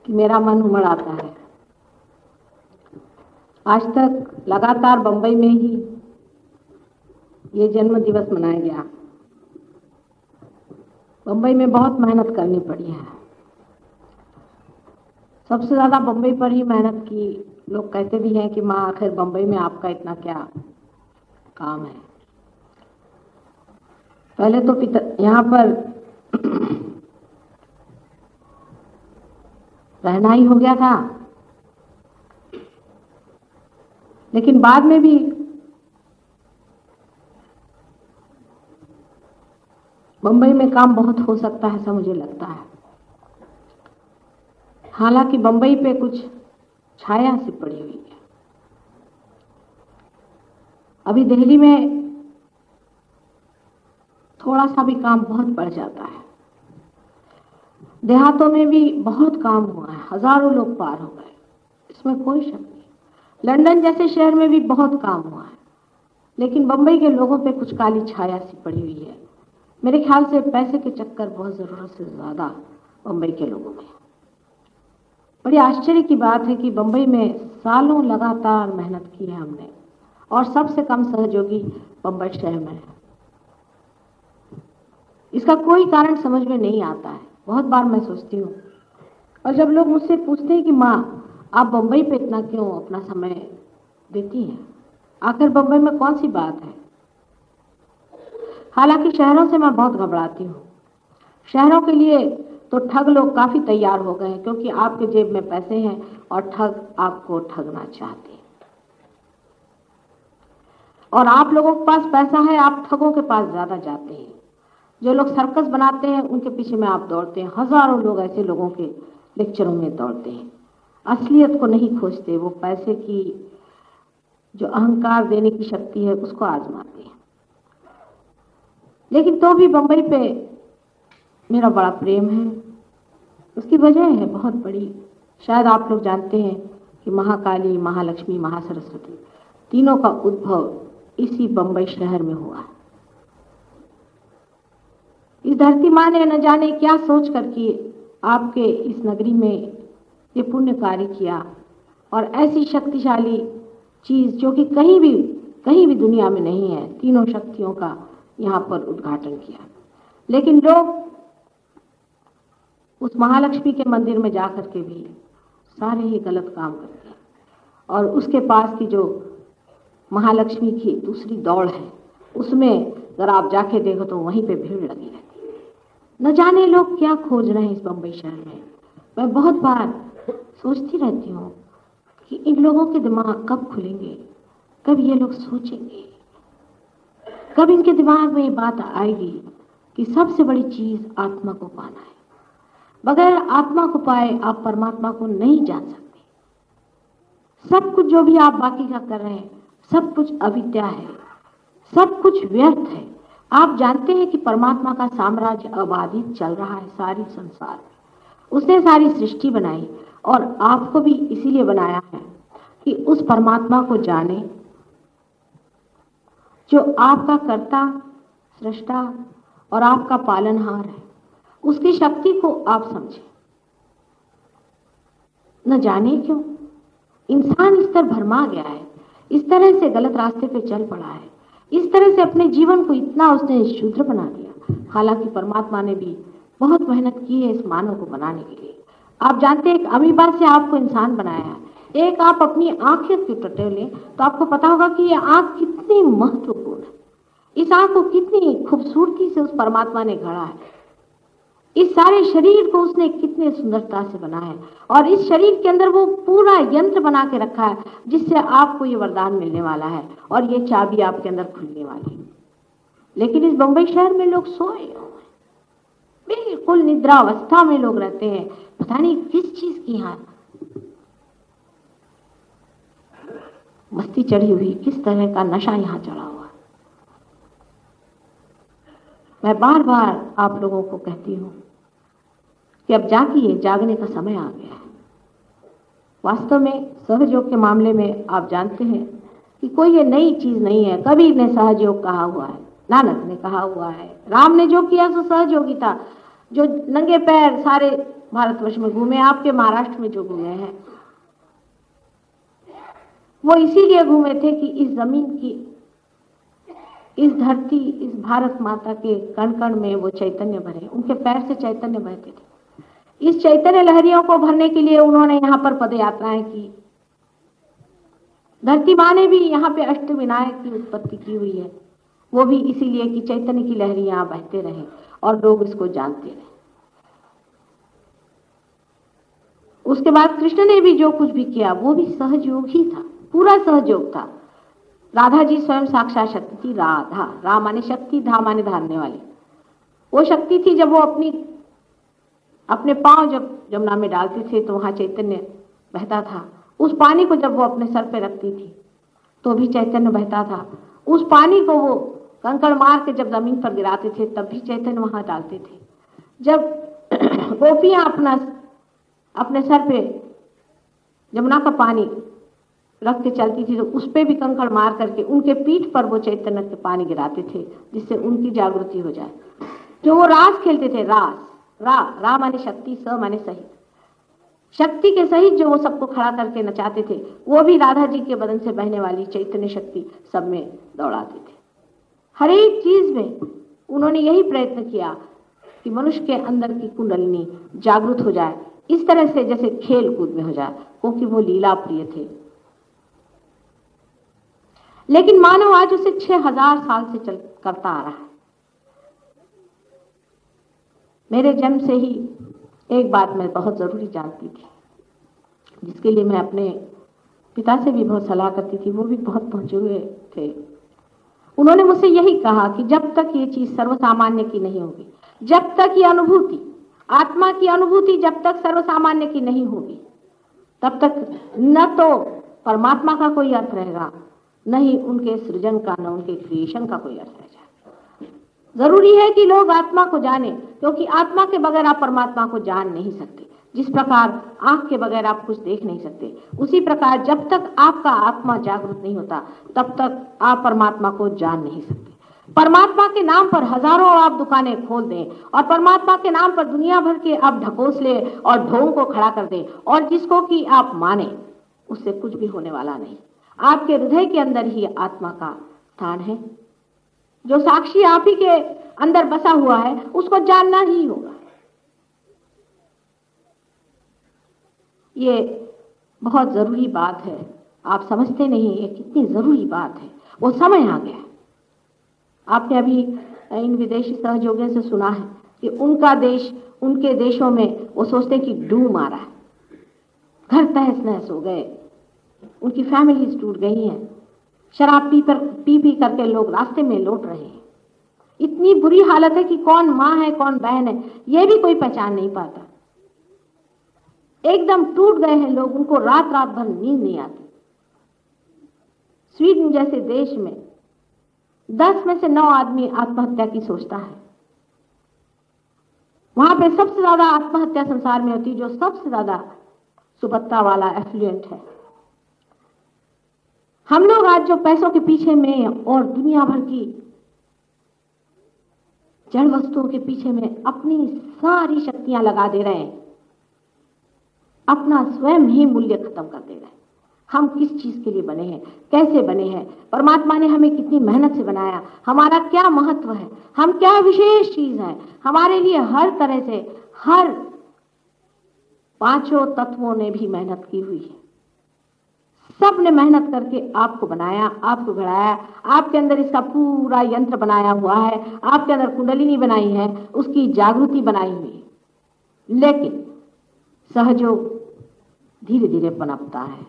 कि मेरा मन उमड़ आता है। आज तक लगातार बंबई में ही ये जन्म दिवस मनाया गया। बंबई में बहुत मेहनत करनी पड़ी है। सबसे ज़्यादा बंबई पर ही मेहनत की। लोग कहते भी हैं कि माँ आखिर बंबई में आपका इतना क्या काम है। पहले तो यहाँ पर रहना ही हो गया था, लेकिन बाद में भी बंबई में काम बहुत हो सकता है, ऐसा मुझे लगता है। हालांकि बंबई पे कुछ छाया सी पड़ी हुई है। अभी दिल्ली में थोड़ा सा भी काम बहुत बढ़ जाता है। देहातों में भी बहुत काम हुआ है, हजारों लोग पार हो गए, इसमें कोई शक नहीं। लंदन जैसे शहर में भी बहुत काम हुआ है, लेकिन बंबई के लोगों पे कुछ काली छाया सी पड़ी हुई है। मेरे ख्याल से पैसे के चक्कर बहुत ज़रूरत से ज़्यादा बंबई के लोगों में। बड़ी आश्चर्य की बात है कि बंबई में सालों लगातार मेहनत की है हमने, और सबसे कम सहयोगी बंबई शहर में है। इसका कोई कारण समझ में नहीं आता है। बहुत बार मैं सोचती हूँ, और जब लोग मुझसे पूछते हैं कि माँ आप बंबई पे इतना क्यों अपना समय देती हैं, आखिर बंबई में कौन सी बात है। हालांकि शहरों से मैं बहुत घबराती हूँ। शहरों के लिए तो ठग लोग काफ़ी तैयार हो गए हैं, क्योंकि आपके जेब में पैसे हैं और ठग आपको ठगना चाहते हैं। और आप लोगों के पास पैसा है, आप ठगों के पास ज़्यादा जाते हैं। जो लोग सर्कस बनाते हैं उनके पीछे में आप दौड़ते हैं। हजारों लोग ऐसे लोगों के लेक्चरों में दौड़ते हैं, असलियत को नहीं खोजते। वो पैसे की जो अहंकार देने की शक्ति है उसको आजमाते हैं। लेकिन तो भी बंबई पे मेरा बड़ा प्रेम है। उसकी वजह है बहुत बड़ी। शायद आप लोग जानते हैं कि महाकाली, महालक्ष्मी, महासरस्वती तीनों का उद्भव इसी बंबई शहर में हुआ है। इस धरती माँ ने न जाने क्या सोच करके आपके इस नगरी में ये पुण्य कार्य किया, और ऐसी शक्तिशाली चीज जो कि कहीं भी दुनिया में नहीं है, तीनों शक्तियों का यहाँ पर उद्घाटन किया। लेकिन लोग उस महालक्ष्मी के मंदिर में जाकर के भी सारे ही गलत काम करते हैं, और उसके पास की जो महालक्ष्मी की दूसरी दौड़ है उसमें अगर आप जाके देखो तो वहीं पे भीड़ लगी रहती है। न जाने लोग क्या खोज रहे हैं इस बंबई शहर में। मैं बहुत बार सोचती रहती हूँ कि इन लोगों के दिमाग कब खुलेंगे, कब ये लोग सोचेंगे, कब इनके दिमाग में ये बात आएगी कि सबसे बड़ी चीज आत्मा को पाना है। बगैर आत्मा को पाए आप परमात्मा को नहीं जान सकते। सब कुछ जो भी आप बाकी का कर रहे हैं सब कुछ अविद्या है, सब कुछ व्यर्थ है। आप जानते हैं कि परमात्मा का साम्राज्य अबाधित चल रहा है सारी संसार में। उसने सारी सृष्टि बनाई और आपको भी इसीलिए बनाया है कि उस परमात्मा को जाने जो आपका कर्ता, सृष्टा और आपका पालनहार है। उसकी शक्ति को आप समझें। न जाने क्यों इंसान इस तरह भरमा गया है, इस तरह से गलत रास्ते पे चल पड़ा है, इस तरह से अपने जीवन को इतना उसने शूद्र बना दिया। हालांकि परमात्मा ने भी बहुत मेहनत की है इस मानव को बनाने के लिए। आप जानते हैं एक अमीबा से आपको इंसान बनाया है। एक आप अपनी आंखें की टटे लें तो आपको पता होगा कि ये आंख कितनी महत्वपूर्ण है। इस आंख को कितनी खूबसूरती से उस परमात्मा ने गढ़ा है। इस सारे शरीर को उसने कितने सुंदरता से बनाया है, और इस शरीर के अंदर वो पूरा यंत्र बना के रखा है जिससे आपको ये वरदान मिलने वाला है और ये चाबी आपके अंदर खुलने वाली है। लेकिन इस बंबई शहर में लोग सोए हुए हैं, बिल्कुल निद्रा अवस्था में लोग रहते हैं। पता नहीं किस चीज की यहाँ मस्ती चढ़ी हुई, किस तरह का नशा यहाँ चढ़ा हुआ। मैं बार बार आप लोगों को कहती हूँ कि अब जागिए, जागने का समय आ गया है। वास्तव में सहयोग के मामले में आप जानते हैं कि कोई ये नई चीज नहीं है। कबीर ने सहयोग कहा हुआ है, नानक ने कहा हुआ है, राम ने जो किया सो सहयोगी था। जो नंगे पैर सारे भारतवर्ष में घूमे, आपके महाराष्ट्र में जो घूमे हैं, वो इसीलिए घूमे थे कि इस जमीन की, इस धरती, इस भारत माता के कण कण में वो चैतन्य भरे, उनके पैर से चैतन्य बहते थे। इस चैतन्य लहरियों को भरने के लिए उन्होंने यहाँ पर पद यात्राएं की। धरती माँ ने भी यहाँ पे अष्टविनायक की उत्पत्ति की हुई है, वो भी इसीलिए कि चैतन्य की लहरी यहाँ बहते रहे और लोग इसको जानते रहे। उसके बाद कृष्ण ने भी जो कुछ भी किया वो भी सहयोग ही था, पूरा सहयोग था। राधा जी स्वयं साक्षात शक्ति थी। राधा, रा माने शक्ति, धा माने धारने वाली, वो शक्ति थी। जब वो अपने पांव जब जमुना में डालते थे तो वहां चैतन्य बहता था। उस पानी को जब वो अपने सर पे रखती थी तो भी चैतन्य बहता था। उस पानी को वो कंकड़ मार के जब जमीन पर गिराते थे तब भी चैतन्य वहां डालते थे। जब गोपियां अपने सर पे जमुना का पानी रख के चलती थी तो उस पे भी कंकड़ मार करके उनके पीठ पर वो चैतन्य के पानी गिराते थे, जिससे उनकी जागृति हो जाए। जो वो रास खेलते थे, रास, रा माने शक्ति, स माने सहित, शक्ति के सहित जो वो सबको खड़ा करके नचाते थे, वो भी राधा जी के बदन से बहने वाली चैतन्य शक्ति सब में दौड़ाते थे। हर एक चीज में उन्होंने यही प्रयत्न किया कि मनुष्य के अंदर की कुंडलिनी जागृत हो जाए, इस तरह से जैसे खेल कूद में हो जाए, क्योंकि वो लीला प्रिय थे। लेकिन मानव आज उसे 6000 साल से चल करता आ रहा है। मेरे जन्म से ही एक बात मैं बहुत जरूरी जानती थी, जिसके लिए मैं अपने पिता से भी बहुत सलाह करती थी, वो भी बहुत पहुंचे हुए थे। उन्होंने मुझसे यही कहा कि जब तक ये चीज सर्वसामान्य की नहीं होगी, जब तक ये अनुभूति, आत्मा की अनुभूति जब तक सर्वसामान्य की नहीं होगी, तब तक न तो परमात्मा का कोई अर्थ रहेगा, न ही उनके सृजन का, न उनके क्रिएशन का कोई अर्थ रह जाए। जरूरी है कि लोग आत्मा को जाने, क्योंकि आत्मा के बगैर आप परमात्मा को जान नहीं सकते। जिस प्रकार आंख के बगैर आप कुछ देख नहीं सकते, उसी प्रकार जब तक आपका आत्मा जागृत नहीं होता तब तक आप परमात्मा को जान नहीं सकते। परमात्मा के नाम पर हजारों आप दुकानें खोल दें और परमात्मा के नाम पर दुनिया भर के आप ढकोसले और ढोंग को खड़ा कर दें और जिसको कि आप माने, उससे कुछ भी होने वाला नहीं। आपके हृदय के अंदर ही आत्मा का स्थान है। जो साक्षी आप ही के अंदर बसा हुआ है उसको जानना ही होगा। ये बहुत जरूरी बात है, आप समझते नहीं ये कितनी जरूरी बात है। वो समय आ गया। आपने अभी इन विदेशी सहयोगियों से सुना है कि उनका देश, उनके देशों में वो सोचते हैं कि डूम आ रहा है, घर तहस नहस हो गए, उनकी फैमिलीज टूट गई हैं, शराब पी करके लोग रास्ते में लौट रहे हैं। इतनी बुरी हालत है कि कौन माँ है कौन बहन है ये भी कोई पहचान नहीं पाता। एकदम टूट गए हैं लोग, उनको रात रात भर नींद नहीं आती। स्वीडन जैसे देश में 10 में से 9 आदमी आत्महत्या की सोचता है। वहां पे सबसे ज्यादा आत्महत्या संसार में होती है, जो सबसे ज्यादा सुबत्ता वाला एफ्लुएंट है। हम लोग आज जो पैसों के पीछे में और दुनिया भर की जड़ वस्तुओं के पीछे में अपनी सारी शक्तियां लगा दे रहे हैं, अपना स्वयं ही मूल्य खत्म कर दे रहे हैं। हम किस चीज के लिए बने हैं, कैसे बने हैं, परमात्मा ने हमें कितनी मेहनत से बनाया, हमारा क्या महत्व है, हम क्या विशेष चीज है। हमारे लिए हर तरह से हर 5 तत्वों ने भी मेहनत की हुई है। सब ने मेहनत करके आपको बनाया, आपको घड़ाया, आपके अंदर इसका पूरा यंत्र बनाया हुआ है, आपके अंदर कुंडलिनी बनाई है, उसकी जागृति बनाई हुई है। लेकिन सहयोग धीरे धीरे पनपता है।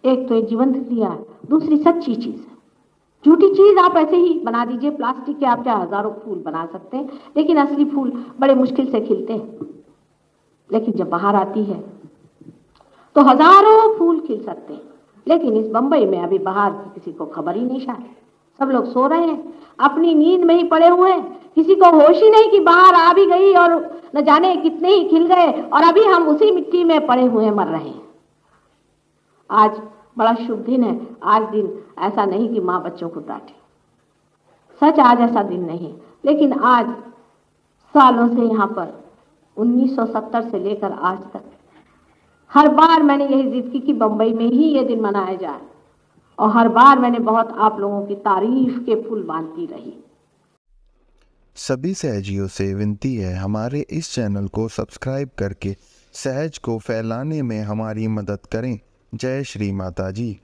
एक तो एक जीवंत क्रिया है, दूसरी सच्ची चीज है। झूठी चीज आप ऐसे ही बना दीजिए, प्लास्टिक के आप चाहे हजारों फूल बना सकते हैं, लेकिन असली फूल बड़े मुश्किल से खिलते हैं। लेकिन जब बाहर आती है तो हजारों फूल खिल सकते हैं। लेकिन इस बंबई में अभी बाहर किसी को खबर ही नहीं, शायद सब लोग सो रहे हैं, अपनी नींद में ही पड़े हुए हैं, किसी को होश ही नहीं कि बाहर आ भी गई और न जाने कितने ही खिल गए और अभी हम उसी मिट्टी में पड़े हुए मर रहे हैं। आज बड़ा शुभ दिन है। आज दिन ऐसा नहीं कि माँ बच्चों को डांटे, सच आज ऐसा दिन नहीं, लेकिन आज सालों से यहाँ पर 1970 से लेकर आज तक हर बार मैंने यही जिद की कि बम्बई में ही ये दिन मनाया जाए, और हर बार मैंने बहुत आप लोगों की तारीफ के फूल बांधती रही। सभी सहजियों से विनती है, हमारे इस चैनल को सब्सक्राइब करके सहज को फैलाने में हमारी मदद करें। जय श्री माता जी।